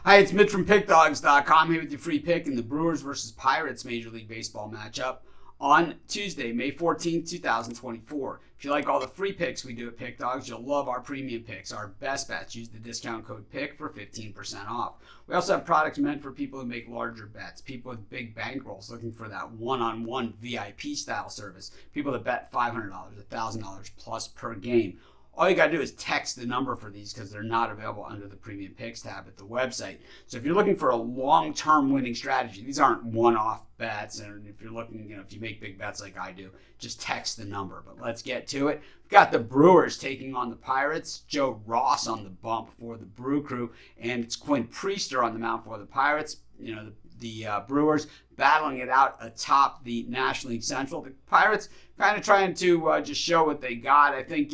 Hi, it's Mitch from Pickdawgz.com here with your free pick in the Brewers versus Pirates Major League Baseball matchup on Tuesday, May 14th, 2024. If you like all the free picks we do at Pick Dawgz, you'll love our premium picks, our best bets. Use the discount code PICK for 15% off. We also have products meant for people who make larger bets, people with big bankrolls looking for that one-on-one VIP style service, people that bet $500, $1,000 plus per game. All you got to do is text the number for these because they're not available under the Premium Picks tab at the website. So if you're looking for a long-term winning strategy, these aren't one-off bets. And if you're looking, if you make big bets like I do, just text the number. But let's get to it. We've got the Brewers taking on the Pirates. Joe Ross on the bump for the Brew Crew. And it's Quinn Priester on the mound for the Pirates. The Brewers battling it out atop the National League Central. The Pirates kind of trying to just show what they got. I think,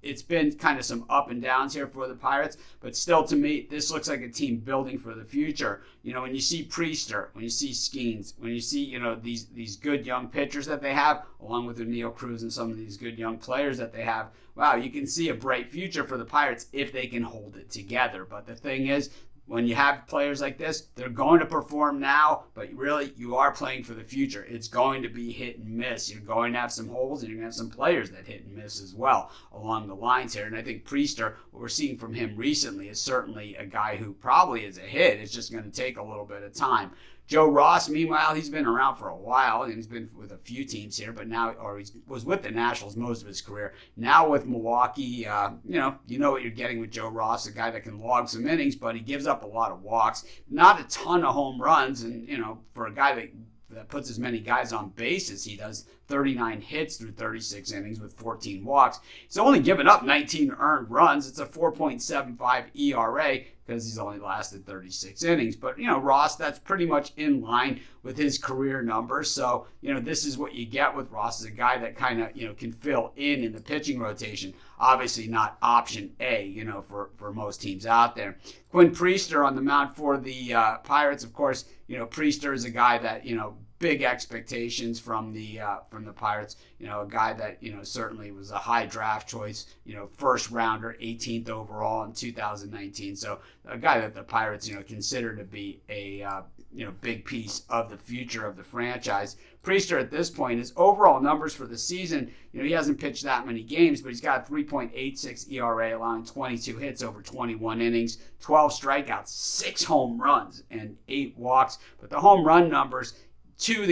it's been kind of some up and downs here for the Pirates, but still to me, this looks like a team building for the future. When you see Priester, when you see Skeens, when you see, these good young pitchers that they have, along with Neil Cruz and some of these good young players that they have, wow, you can see a bright future for the Pirates if they can hold it together. But the thing is, when you have players like this, they're going to perform now, but really you are playing for the future. It's going to be hit and miss. You're going to have some holes, and you're going to have some players that hit and miss as well along the lines here. And I think Priester, what we're seeing from him recently, is certainly a guy who probably is a hit. It's just going to take a little bit of time. Joe Ross, meanwhile, he's been around for a while, and he's been with a few teams here, but now, or he was with the Nationals most of his career. Now with Milwaukee, you know what you're getting with Joe Ross, a guy that can log some innings, but he gives up a lot of walks, not a ton of home runs, and, for a guy that puts as many guys on base as he does, 39 hits through 36 innings with 14 walks. He's only given up 19 earned runs. It's a 4.75 ERA because he's only lasted 36 innings. But, Ross, that's pretty much in line with his career numbers. So, this is what you get with Ross, is a guy that kind of, can fill in the pitching rotation. Obviously not option A, for most teams out there. Quinn Priester on the mound for the Pirates, of course. Priester is a guy that, big expectations from the Pirates. A guy that certainly was a high draft choice. First rounder, 18th overall in 2019. So a guy that the Pirates consider to be a big piece of the future of the franchise. Priester at this point, his overall numbers for the season, he hasn't pitched that many games, but he's got a 3.86 ERA, allowing 22 hits over 21 innings, 12 strikeouts, 6 home runs, and 8 walks. But the home run numbers, two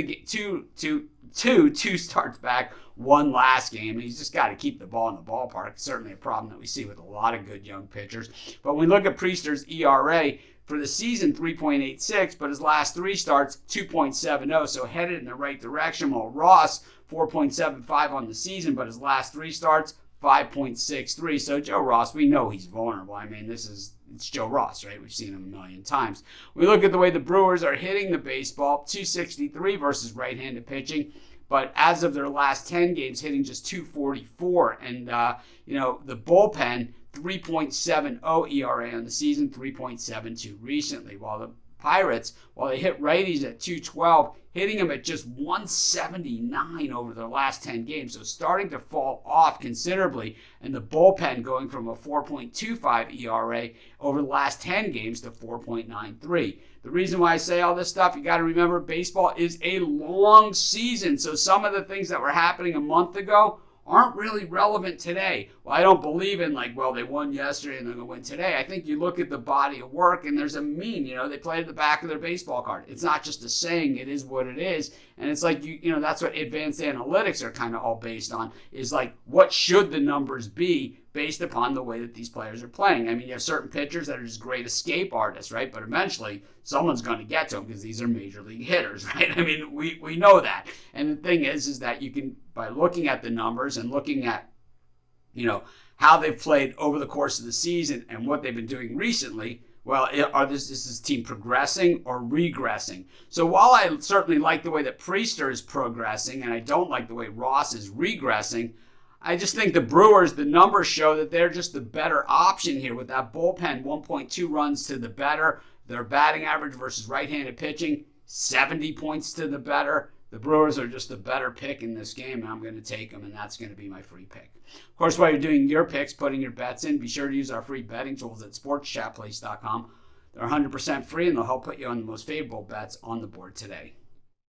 starts back, one last game. He's just got to keep the ball in the ballpark. It's certainly a problem that we see with a lot of good young pitchers. But when we look at Priester's ERA, for the season, 3.86, but his last 3 starts, 2.70, so headed in the right direction. While Ross, 4.75 on the season, but his last 3 starts, 5.63. So Joe Ross, we know he's vulnerable. I mean, it's Joe Ross, right? We've seen him a million times. We look at the way the Brewers are hitting the baseball, 263 versus right-handed pitching. But as of their last 10 games, hitting just 244. And, the bullpen, 3.70 ERA on the season, 3.72 recently. While the Pirates, while they hit righties at 212, hitting them at just 179 over their last 10 games. So starting to fall off considerably. And the bullpen going from a 4.25 ERA over the last 10 games to 4.93. The reason why I say all this stuff, you got to remember, baseball is a long season. So some of the things that were happening a month ago aren't really relevant today. Well, I don't believe in they won yesterday and they're going to win today. I think you look at the body of work and there's a mean, they play at the back of their baseball card. It's not just a saying, it is what it is. And it's like, that's what advanced analytics are kind of all based on, is what should the numbers be based upon the way that these players are playing. I mean, you have certain pitchers that are just great escape artists, right? But eventually someone's going to get to them because these are major league hitters, right? I mean, we know that. And the thing is that you can, by looking at the numbers and looking at, how they've played over the course of the season and what they've been doing recently, well, is this team progressing or regressing? So while I certainly like the way that Priester is progressing and I don't like the way Ross is regressing, I just think the Brewers, the numbers show that they're just the better option here with that bullpen, 1.2 runs to the better. Their batting average versus right-handed pitching, 70 points to the better. The Brewers are just the better pick in this game, and I'm going to take them, and that's going to be my free pick. Of course, while you're doing your picks, putting your bets in, be sure to use our free betting tools at sportschatplace.com. They're 100% free and they'll help put you on the most favorable bets on the board today.